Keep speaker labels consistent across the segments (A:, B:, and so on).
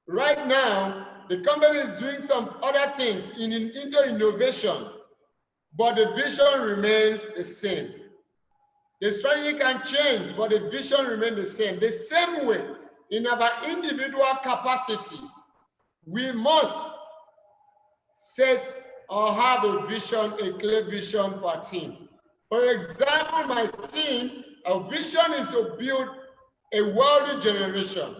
A: Right now, the company is doing some other things into innovation, but the vision remains the same. The strategy can change, but the vision remains the same. The same way, in our individual capacities, we must set or have a vision, a clear vision for our team. For example, my team, our vision is to build a wealthy generation,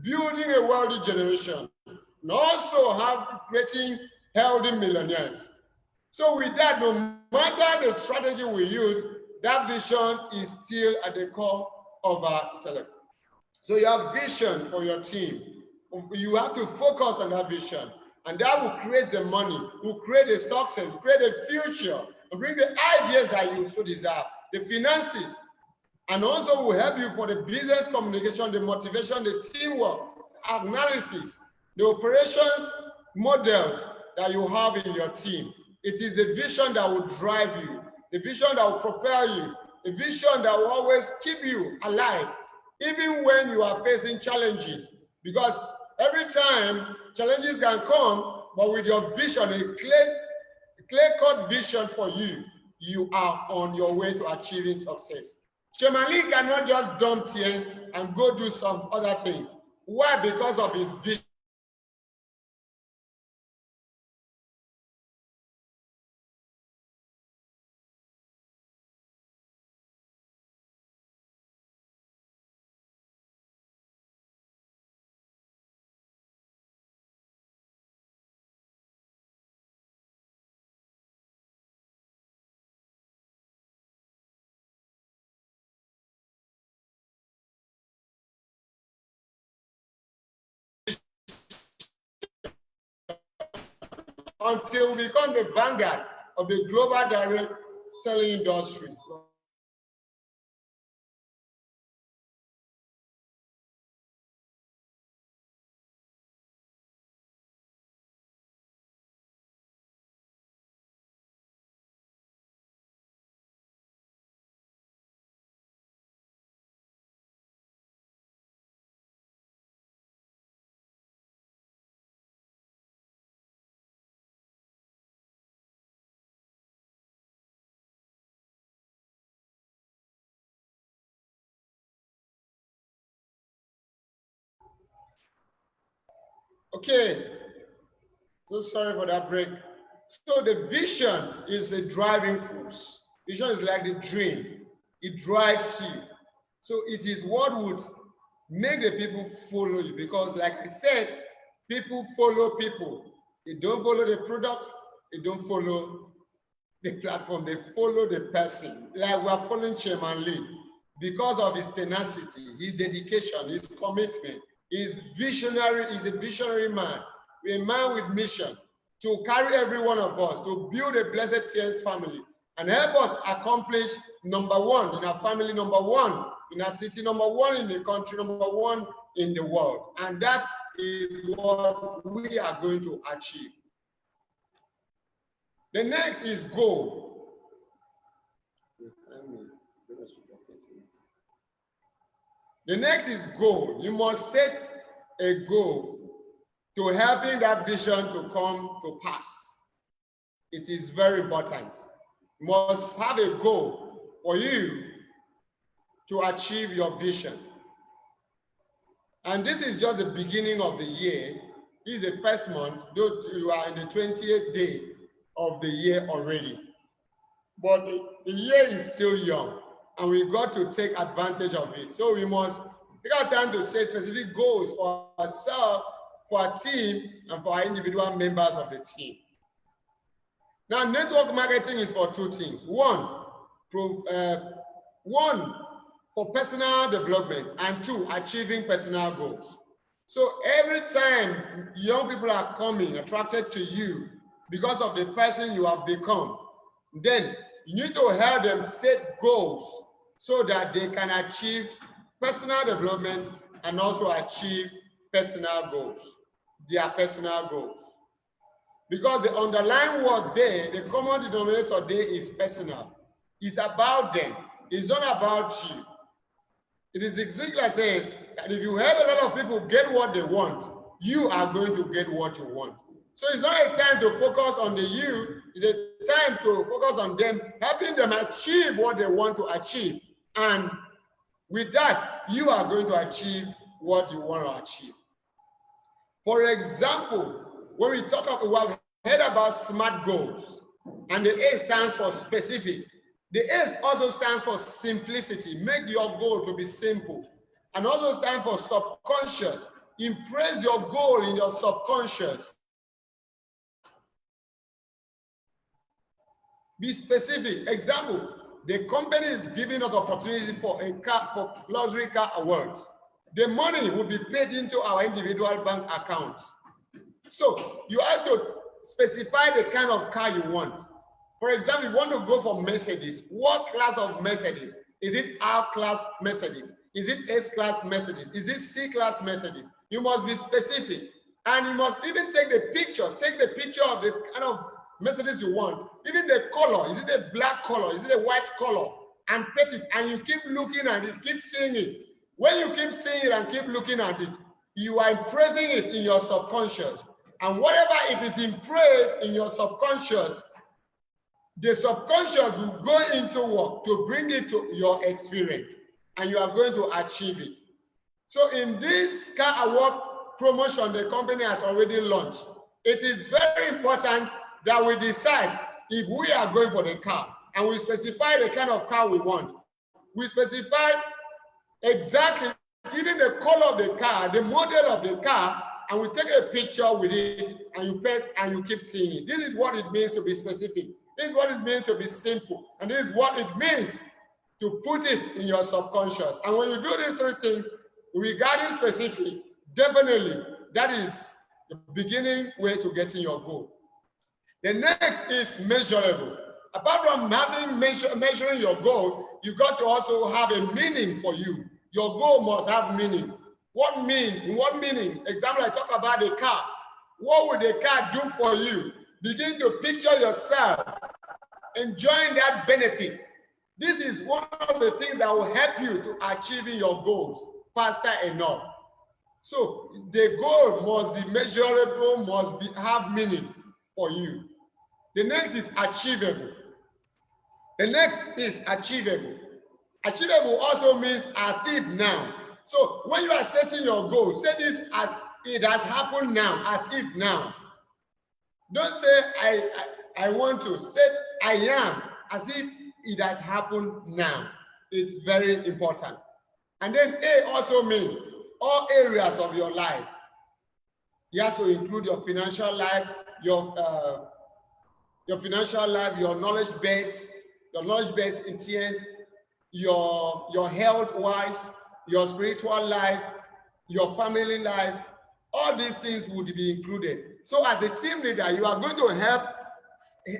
A: building a wealthy generation, and also have creating healthy millionaires. So with that, no matter the strategy we use, that vision is still at the core of our intellect. So you have vision for your team. You have to focus on that vision. And that will create the money, will create the success, create a future, and bring the ideas that you so desire, the finances, and also will help you for the business communication, the motivation, the teamwork, analysis, the operations models that you have in your team. It is the vision that will drive you, the vision that will propel you, the vision that will always keep you alive, even when you are facing challenges. Because every time challenges can come, but with your vision, a clear-cut vision for you, you are on your way to achieving success. Chairman Lee cannot just dump tears and go do some other things. Why? Because of his vision. Until we become the vanguard of the global direct selling industry. Okay, so sorry for that break. So the vision is the driving force. Vision is like the dream. It drives you. So it is what would make the people follow you, because like I said, people follow people. They don't follow the products, they don't follow the platform, they follow the person. Like we are following Chairman Lee because of his tenacity, his dedication, his commitment. He's visionary, he's a visionary man, a man with mission to carry every one of us to build a blessed tears family and help us accomplish number one in our family, number one in our city, number one in the country, number one in the world. And that is what we are going to achieve. The next is goal. The next is goal. You must set a goal to helping that vision to come to pass. It is very important. You must have a goal for you to achieve your vision. And this is just the beginning of the year. This is the first month, though you are in the 28th day of the year already. But the year is still young, and we got to take advantage of it. So we must take our time to set specific goals for ourselves, for our team, and for our individual members of the team. Now, network marketing is for two things. One, for personal development, and two, achieving personal goals. So every time young people are coming, attracted to you because of the person you have become, then you need to help them set goals so that they can achieve personal development and also achieve personal goals, their personal goals. Because the underlying word there, the common denominator there is personal. It's about them. It's not about you. It is exactly like says that if you help a lot of people get what they want, you are going to get what you want. So it's not a time to focus on the you, it's a time to focus on them, helping them achieve what they want to achieve. And with that, you are going to achieve what you want to achieve. For example, when we talk about, we have heard about SMART goals, and the A stands for specific. The S also stands for simplicity. Make your goal to be simple. And also stands for subconscious. Impress your goal in your subconscious. Be specific. Example, the company is giving us opportunity for a car, for luxury car awards. The money will be paid into our individual bank accounts. So you have to specify the kind of car you want. For example, if you want to go for Mercedes, what class of Mercedes? Is it R-class Mercedes? Is it S-class Mercedes? Is it C-class Mercedes? You must be specific. And you must even take the picture of the kind of Mercedes you want. Even the color, is it a black color? Is it a white color? And press it, and you keep looking at it, keep seeing it. When you keep seeing it and keep looking at it, you are impressing it in your subconscious. And whatever it is impressed in your subconscious, the subconscious will go into work to bring it to your experience, and you are going to achieve it. So in this car award promotion the company has already launched, it is very important that we decide if we are going for the car, and we specify the kind of car we want. We specify exactly even the color of the car, the model of the car, and we take a picture with it, and you press and you keep seeing it. This is what it means to be specific. This is what it means to be simple. And this is what it means to put it in your subconscious. And when you do these three things, regarding specific, definitely that is the beginning way to getting your goal. The next is measurable. Apart from having measuring your goal, you got to also have a meaning for you. Your goal must have meaning. What meaning? Example, I talk about the car. What would the car do for you? Begin to picture yourself enjoying that benefit. This is one of the things that will help you to achieving your goals faster enough. So the goal must be measurable, have meaning for you. The next is achievable. Achievable also means as if now. So when you are setting your goal, say this as it has happened now, as if now. Don't say I want to. Say I am, as if it has happened now. It's very important. And then A also means all areas of your life. You have to include your financial life, your financial life, your knowledge base in science, your health wise, your spiritual life, your family life. All these things would be included. So as a team leader, you are going to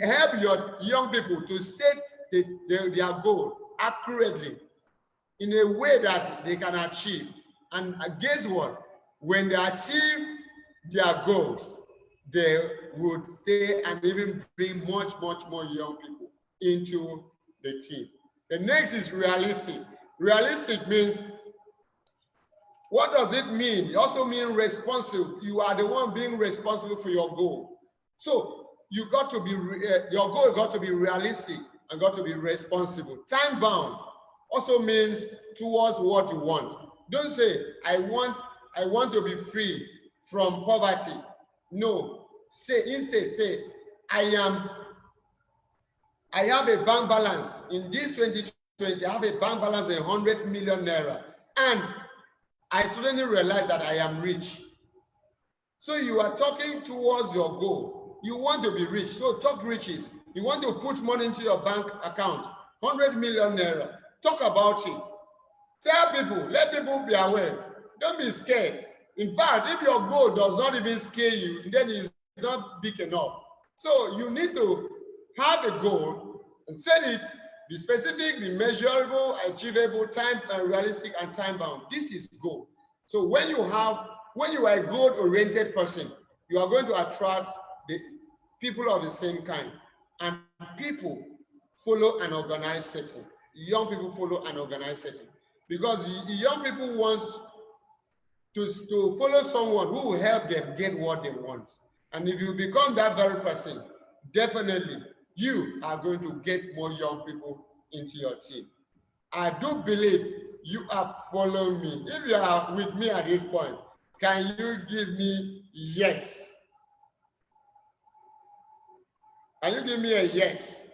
A: help your young people to set their goal accurately in a way that they can achieve. And guess what? When they achieve their goals, they would stay and even bring much more young people into the team. The next is realistic. Realistic means, what does it mean? It also means responsible. You are the one being responsible for your goal. So you got to be, your goal got to be realistic and got to be responsible. Time bound also means towards what you want. Don't say, I want to be free from poverty. No, instead say, I have a bank balance in this 2020. I have a bank balance of 100 million naira, and I suddenly realize that I am rich. So you are talking towards your goal. You want to be rich, so talk riches. You want to put money into your bank account, 100 million naira. Talk about it. Tell people, let people be aware. Don't be scared. In fact, if your goal does not even scare you, then it's not big enough. So you need to have a goal and set it, be specific, be measurable, achievable, time realistic, and time bound. This is goal. So when you are a goal-oriented person, you are going to attract the people of the same kind, and people follow an organized setting. Young people follow an organized setting, because the young people to follow someone who will help them get what they want. And if you become that very person, definitely you are going to get more young people into your team. I do believe you are following me. If you are with me at this point, can you give me yes? Can you give me a yes?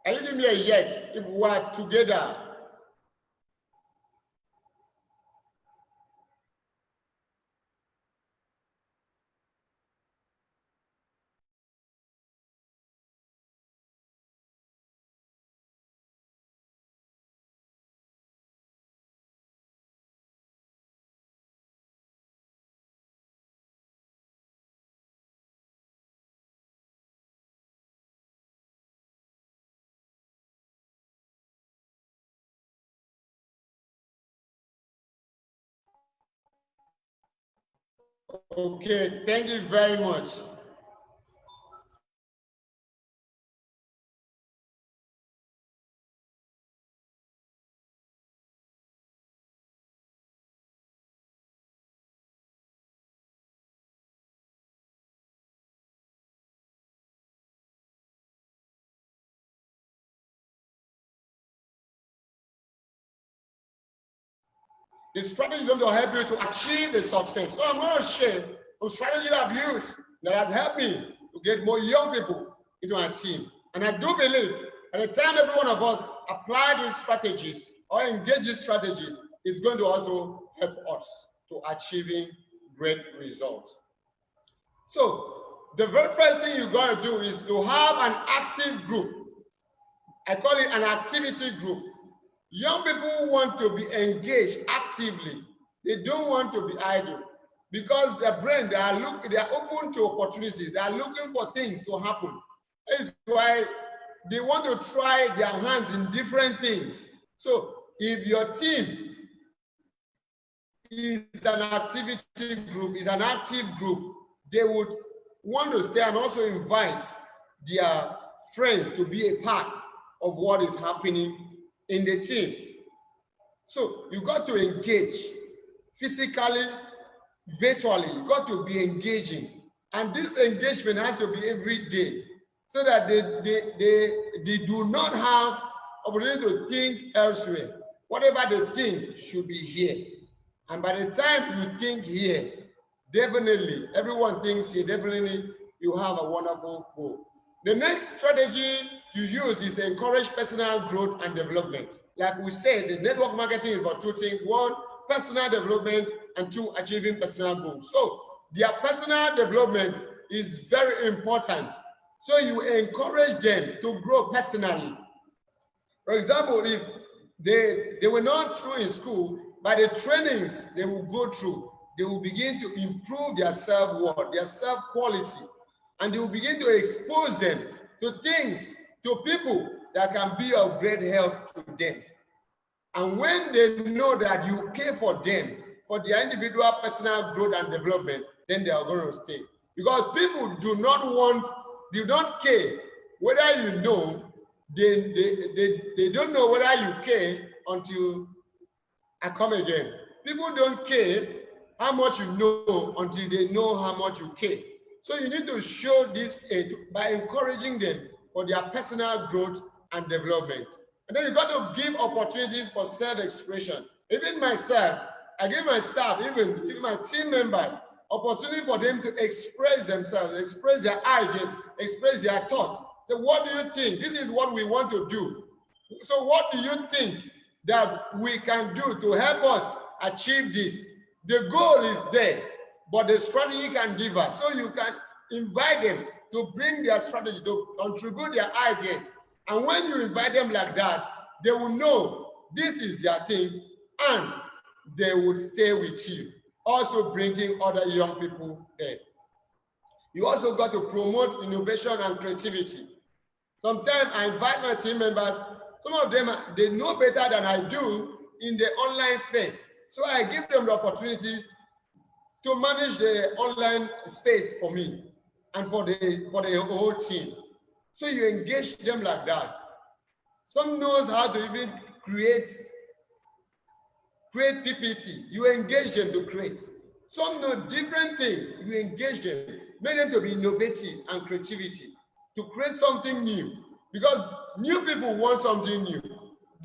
A: Can you give me a yes if we are together? Okay, thank you very much. The strategy is going to help you to achieve the success. So I'm going to share some strategy that I've used that has helped me to get more young people into my team. And I do believe at the time every one of us apply these strategies or engage these strategies, it's going to also help us to achieving great results. So the very first thing you got to do is to have an active group. I call it an activity group. Young people want to be engaged actively. They don't want to be idle because their brain, they are open to opportunities. They are looking for things to happen. That's why they want to try their hands in different things. So if your team is an activity group, is an active group, they would want to stay and also invite their friends to be a part of what is happening in the team. So you got to engage physically, virtually. You got to be engaging, and this engagement has to be every day, so that they do not have opportunity to think elsewhere. Whatever they think should be here, and by the time you think here, definitely everyone thinks here. Definitely you have a wonderful goal. The next strategy you use is encourage personal growth and development. Like we said, the network marketing is for two things. One, personal development, and two, achieving personal goals. So their personal development is very important. So you encourage them to grow personally. For example, if they were not through in school, by the trainings they will go through, they will begin to improve their self-worth, their self-quality, and they will begin to expose them to things, to people that can be of great help to them. And when they know that you care for them, for their individual personal growth and development, then they are going to stay. Because people do not care whether you know, they don't know whether you care until I come again. People don't care how much you know until they know how much you care. So you need to show this by encouraging them for their personal growth and development. And then you got to give opportunities for self-expression. Even myself, I give my staff, even my team members, opportunity for them to express themselves, express their ideas, express their thoughts. So what do you think? This is what we want to do. So what do you think that we can do to help us achieve this? The goal is there, but the strategy can differ. So you can invite them to bring their strategy, to contribute their ideas. And when you invite them like that, they will know this is their thing and they would stay with you. Also bringing other young people there. You also got to promote innovation and creativity. Sometimes I invite my team members, some of them, they know better than I do in the online space. So I give them the opportunity to manage the online space for me and for the whole team. So you engage them like that. Some knows how to even create PPT. You engage them to create. Some know different things. You engage them, make them to be innovative and creativity, to create something new. Because new people want something new.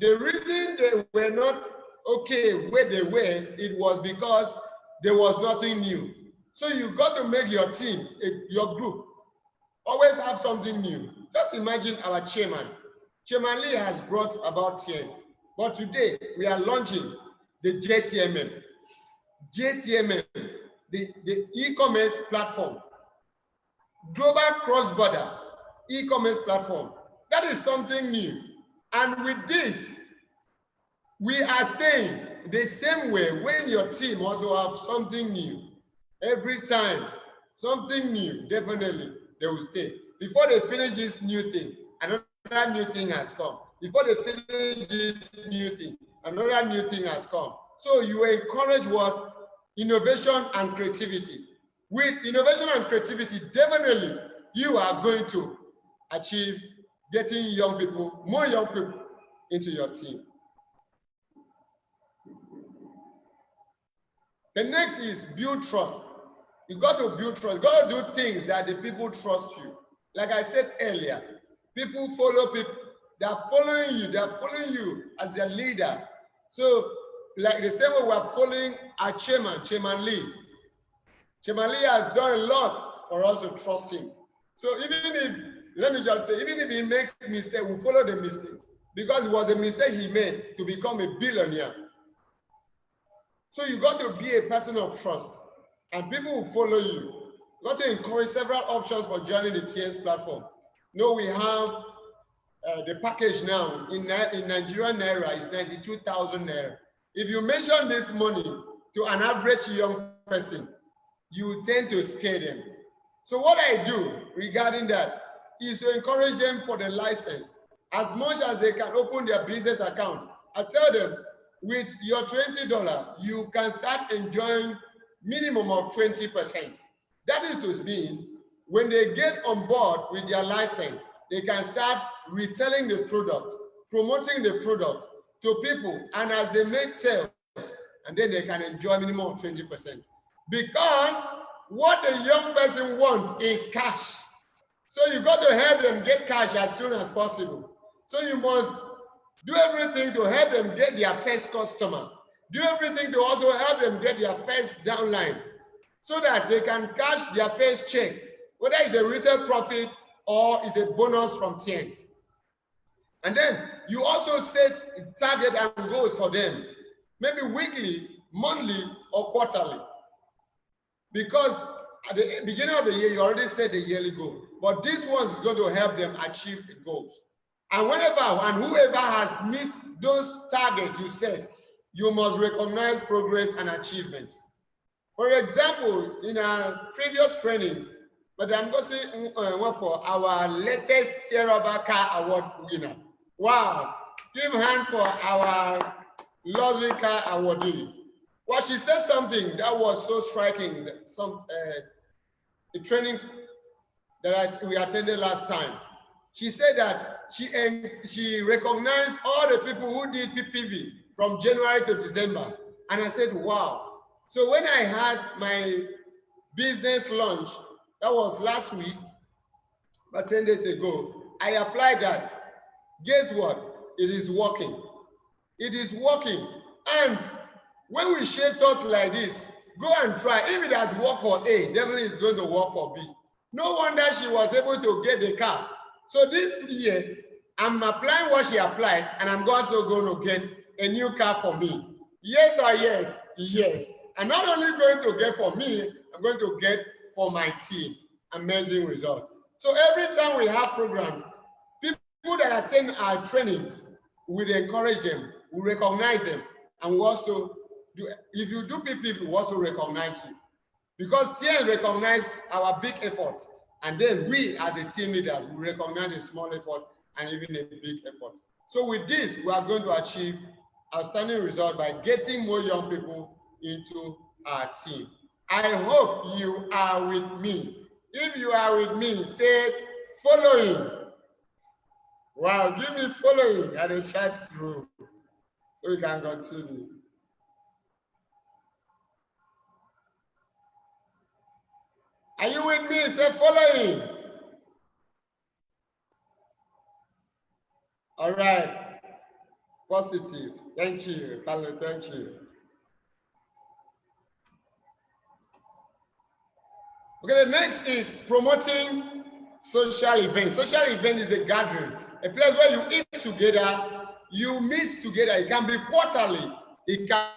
A: The reason they were not okay where they were, it was because there was nothing new. So you got to make your team, your group, always have something new. Just imagine our chairman. Chairman Lee has brought about change. But today, we are launching the JTMM. JTMM, the e-commerce platform. Global cross-border e-commerce platform. That is something new. And with this, we are staying the same way when your team also have something new. Every time, something new, definitely, they will stay. Before they finish this new thing, another new thing has come. Before they finish this new thing, another new thing has come. So you encourage what? Innovation and creativity. With innovation and creativity, definitely, you are going to achieve getting young people, more young people into your team. The next is build trust. You got to build trust. You got to do things that the people trust you. Like I said earlier, people follow people. They are following you. They are following you as their leader. So, like the same way we are following our chairman, Chairman Lee. Chairman Lee has done a lot for us to trust him. So even if, let me just say, even if he makes mistakes, we follow the mistakes. Because it was a mistake he made to become a billionaire. So you got to be a person of trust, and people will follow you. You got to encourage several options for joining the TS platform. No, we have the package now in Nigerian Naira is 92,000 Naira. If you mention this money to an average young person, you tend to scare them. So what I do regarding that is to encourage them for the license. As much as they can open their business account, I tell them, with your $20, you can start enjoying minimum of 20%. That is to mean, when they get on board with their license, they can start retailing the product, promoting the product to people, and as they make sales, and then they can enjoy minimum of 20%. Because what the young person wants is cash. So you got to help them get cash as soon as possible. So you must do everything to help them get their first customer. Do everything to also help them get their first downline so that they can cash their first check, whether it's a retail profit or it's a bonus from TNs. And then you also set target and goals for them, maybe weekly, monthly, or quarterly. Because at the beginning of the year, you already set the yearly goal. But this one is going to help them achieve the goals. And whenever and whoever has missed those targets you set, you must recognize progress and achievements. For example, in our previous training, Madam Gosi went for our latest Tierra Car Award winner. Wow! Give hand for our luxury car awardee. Well, she said something that was so striking. The training that we attended last time. She said that she recognized all the people who did PPV from January to December. And I said, wow. So when I had my business launch, that was last week, about 10 days ago, I applied that. Guess what? It is working. It is working. And when we share thoughts like this, go and try. If it has worked for A, definitely it's going to work for B. No wonder she was able to get the car. So this year, I'm applying what she applied, and I'm also going to get a new car for me. Yes or yes? Yes. I'm not only going to get for me, I'm going to get for my team. Amazing result. So every time we have programs, people that attend our trainings, we encourage them, we recognize them, and we also do, if you do PPP, we also recognize you. Because TN recognize our big effort, and then we as a team leaders, we recognize a small effort and even a big effort. So with this, we are going to achieve outstanding result by getting more young people into our team. I hope you are with me. If you are with me, say following. Wow, give me following at the chat room so we can continue. Are you with me? Say following. All right. Positive. Thank you, Carlo. Thank you. Okay, the next is promoting social events. Social event is a gathering, a place where you eat together, you meet together. It can be quarterly. It can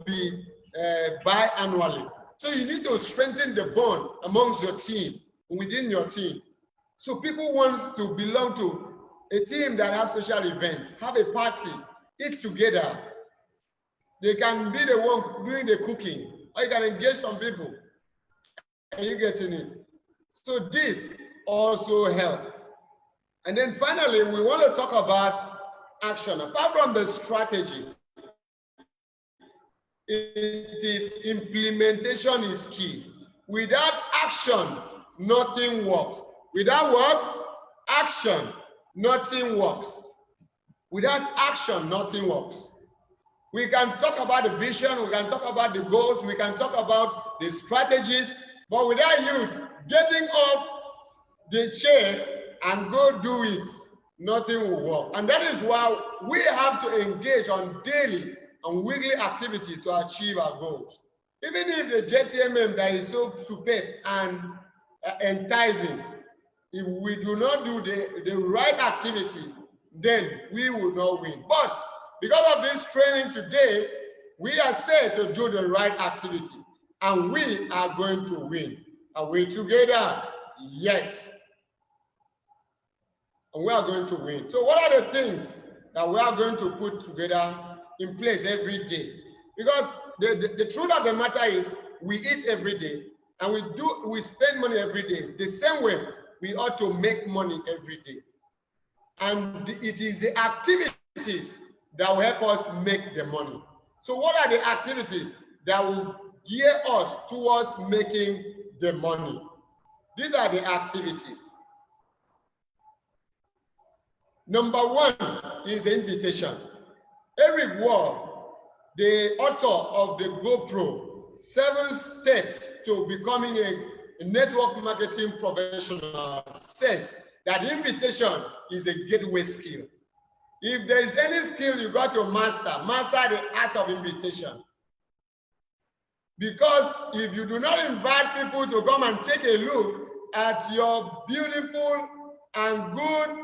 A: be biannually. So you need to strengthen the bond amongst your team, within your team. So people want to belong to a team that has social events, have a party, eat together. They can be the one doing the cooking, or you can engage some people, and you getting it. So this also helps. And then finally, we want to talk about action. Apart from the strategy, it is implementation is key. Without action, nothing works. Without what? Action, nothing works. Without action, nothing works. We can talk about the vision, we can talk about the goals, we can talk about the strategies, but without you getting up the chair and go do it, nothing will work. And that is why we have to engage on daily and weekly activities to achieve our goals. Even if the JTMM that is so superb and enticing, if we do not do the right activity, then we will not win. But because of this training today, we are set to do the right activity, and we are going to win. Are we together? Yes. And we are going to win. So what are the things that we are going to put together in place every day? Because the truth of the matter is we eat every day, and we spend money every day. The same way we ought to make money every day. And it is the activities that will help us make the money. So what are the activities that will gear us towards making the money? These are the activities. Number one is the invitation. Eric Ward, the author of the GoPro, 7 Steps to Becoming a Network Marketing Professional, says that invitation is a gateway skill. If there is any skill you got to master the art of invitation. Because if you do not invite people to come and take a look at your beautiful and good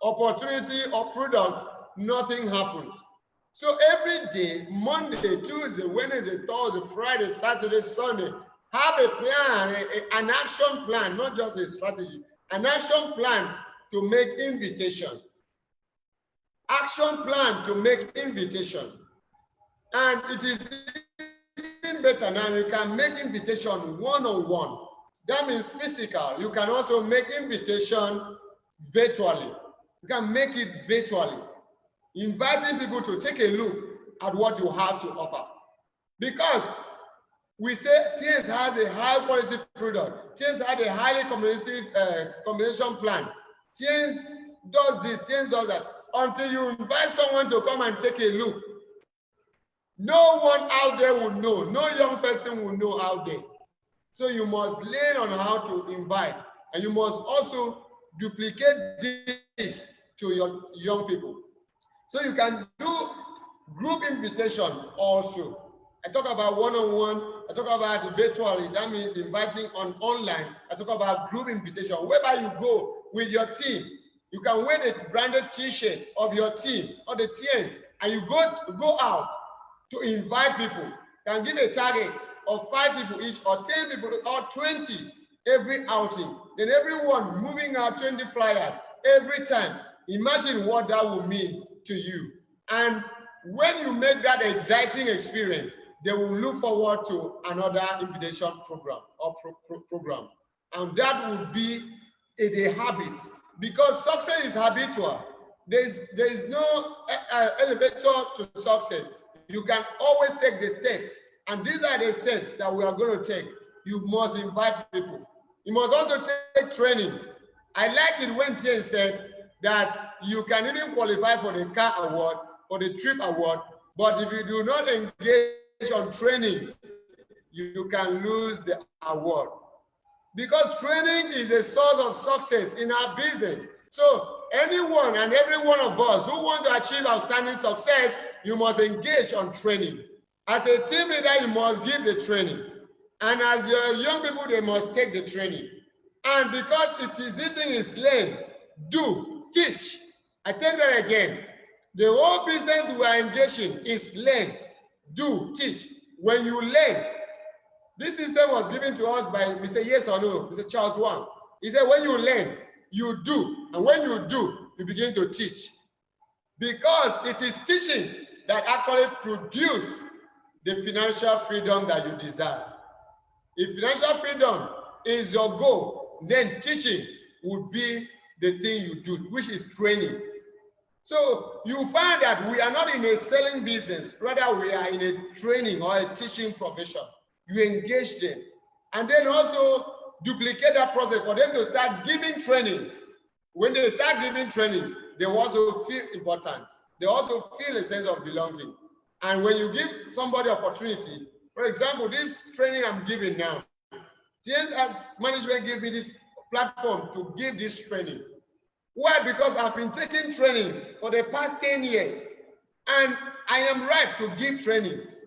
A: opportunity or product, nothing happens. So every day, Monday, Tuesday, Wednesday, Thursday, Friday, Saturday, Sunday, have a plan, an action plan, not just a strategy, an action plan to make invitation. Action plan to make invitation. And it is even better now, you can make invitation one-on-one. That means physical. You can also make invitation virtually. You can make it virtually, inviting people to take a look at what you have to offer. Because we say TS has a high quality product. TS has a highly comprehensive combination plan. TS does this, TS does that. Until you invite someone to come and take a look, no one out there will know. No young person will know out there. So you must learn on how to invite, and you must also duplicate this to your young people. So you can do group invitation also. I talk about one-on-one, I talk about virtually, that means inviting on online. I talk about group invitation, whereby you go with your team. You can wear the branded t-shirt of your team or the TNs, and you go out to invite people. You can give a target of 5 people each, or 10 people, or 20 every outing. Then everyone moving out 20 flyers every time. Imagine what that will mean to you. And when you make that exciting experience, they will look forward to another invitation program or program. And that would be a habit because success is habitual. There is no elevator to success. You can always take the steps, and these are the steps that we are going to take. You must invite people. You must also take trainings. I like it when Jane said that you can even qualify for the car award, for the trip award, but if you do not engage on trainings, you can lose the award. Because training is a source of success in our business. So anyone and every one of us who want to achieve outstanding success, you must engage on training. As a team leader, you must give the training. And as your young people, they must take the training. And because this thing is learn, do, teach. I tell that again. The whole business we are engaging is learn, do, teach. When you learn, this system was given to us by Mr. Yes or No, Mr. Charles Wang. He said, when you learn, you do. And when you do, you begin to teach. Because it is teaching that actually produces the financial freedom that you desire. If financial freedom is your goal, then teaching would be the thing you do, which is training. So you find that we are not in a selling business, rather we are in a training or a teaching profession. You engage them, and then also duplicate that process for them to start giving trainings. When they start giving trainings, they also feel important. They also feel a sense of belonging. And when you give somebody opportunity, for example, this training I'm giving now, TS as management gave me this platform to give this training. Why? Because I've been taking trainings for the past 10 years, and I am ripe to give trainings.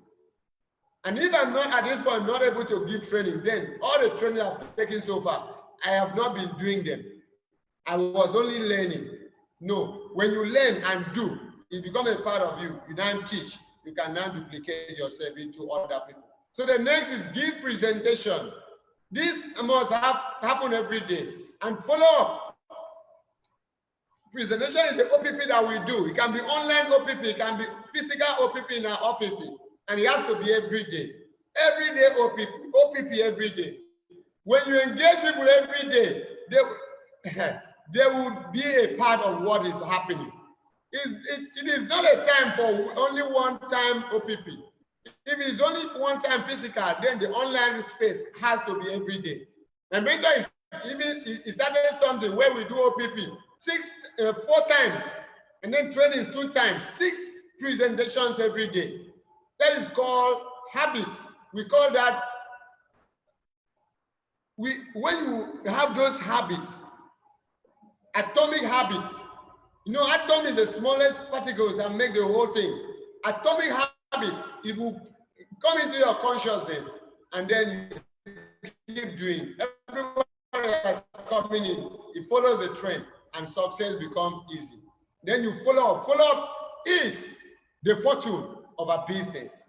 A: And if I'm not at this point not able to give training, then all the training I've taken so far, I have not been doing them. I was only learning. No, when you learn and do, it becomes a part of you. You now teach. You can now duplicate yourself into other people. So the next is give presentation. This must happen every day. And follow up. Presentation is the OPP that we do. It can be online OPP. It can be physical OPP in our offices. And it has to be every day. Every day OPP every day. When you engage people every day, they would be a part of what is happening. It is not a time for only one time OPP. If it's only one time physical, then the online space has to be every day. And Brenda it started something where we do OPP 4 times, and then training 2 times, 6 presentations every day. That is called habits. We call that, when you have those habits, atomic habits, you know, atom is the smallest particles that make the whole thing. Atomic habits, it will come into your consciousness, and then you keep doing. Everybody that's coming in, it follows the trend, and success becomes easy. Then you follow up. Follow up is the fortune of a business.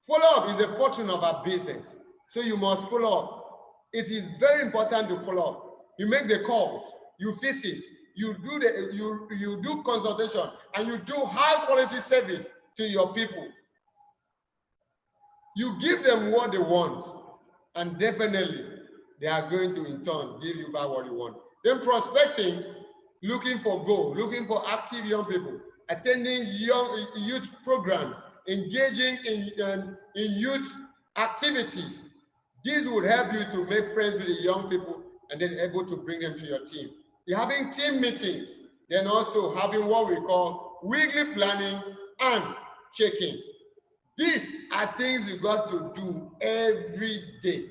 A: Follow up is the fortune of a business. So you must follow up. It is very important to follow up. You make the calls, you visit, you do consultation, and you do high quality service to your people. You give them what they want, and definitely they are going to in turn give you back what you want. Then prospecting, looking for goals, looking for active young people, attending youth programs, engaging in youth activities. This would help you to make friends with the young people and then able to bring them to your team. You're having team meetings, then also having what we call weekly planning and checking. These are things you got to do every day.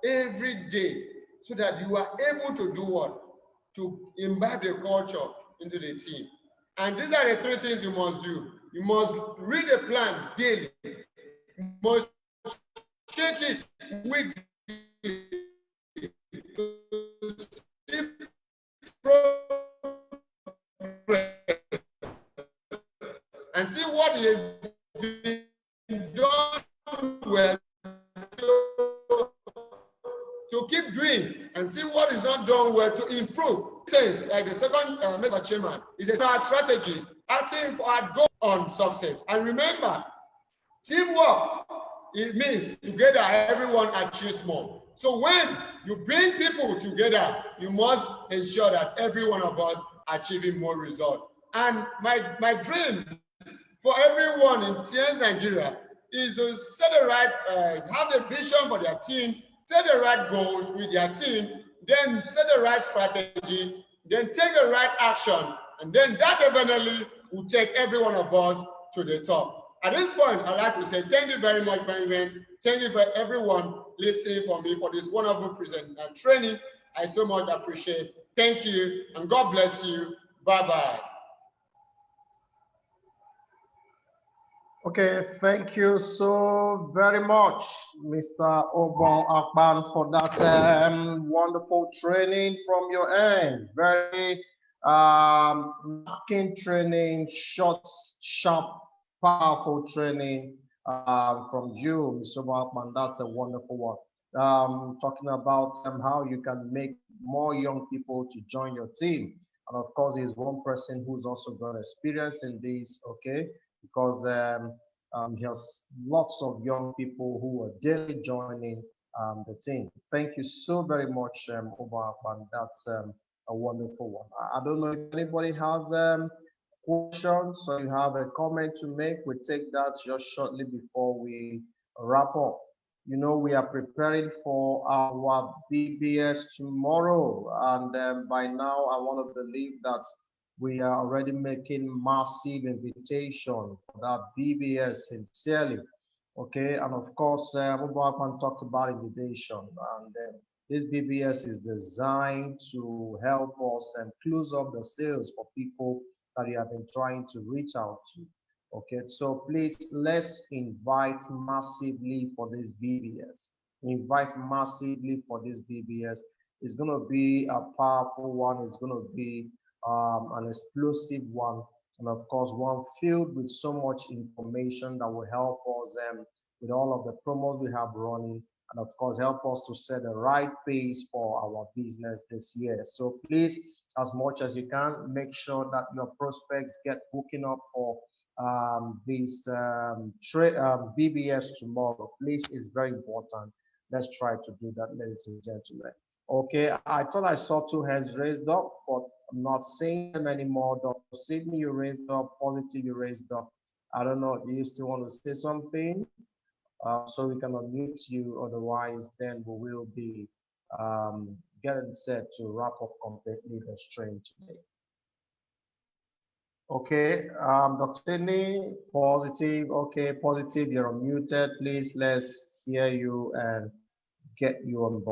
A: Every day, so that you are able to do what? To imbibe the culture into the team. And these are the 3 things you must do. You must read the plan daily. You must check it weekly. And see what is being done well to keep doing, and see what is not done well to improve. Since, like the second member chairman, is a strategies acting for our goal on success. And remember, teamwork, it means together everyone achieves more. So when you bring people together, you must ensure that every one of us achieving more results. And my dream for everyone in TNS Nigeria is to set the right, have the vision for their team, set the right goals with their team, then set the right strategy, then take the right action, and then that eventually will take every one of us to the top. At this point, I'd like to say thank you very much, Benjamin. Thank you for everyone listening for me for this wonderful training. I so much appreciate. Thank you, and God bless you. Bye-bye.
B: Okay, thank you so very much, Mr. Obon Akban, for that wonderful training from your end. Very keen training, short, sharp, powerful training from you, Mr. Akban. That's a wonderful one. Talking about how you can make more young people to join your team. And of course, he's one person who's also got experience in this, okay? Because he has lots of young people who are daily joining the team. Thank you so very much, Obapan. That's a wonderful one. I don't know if anybody has questions or you have a comment to make. We take that just shortly before we wrap up. You know, we are preparing for our BBS tomorrow, and by now I want to believe that we are already making massive invitation for that BBS sincerely. Okay, and of course, Mubarakman talked about invitation, and this BBS is designed to help us and close up the sales for people that you have been trying to reach out to. Okay, so please let's invite massively for this BBS. Invite massively for this BBS. It's going to be a powerful one. It's going to be an explosive one, and of course, one filled with so much information that will help us with all of the promos we have running, and of course, help us to set the right pace for our business this year. So please, as much as you can, make sure that your prospects get booking up for this BBS tomorrow. Please, it's very important. Let's try to do that, ladies and gentlemen. Okay, I thought I saw two hands raised up, but I'm not seeing them anymore. Dr. Sydney, you raised up. Positive, you raised up. I don't know. Do you still want to say something? So we can unmute you. Otherwise, then we will be getting set to wrap up completely the stream today. Okay, Dr. Sydney, positive. Okay, positive. You're unmuted. Please, let's hear you and get you on board.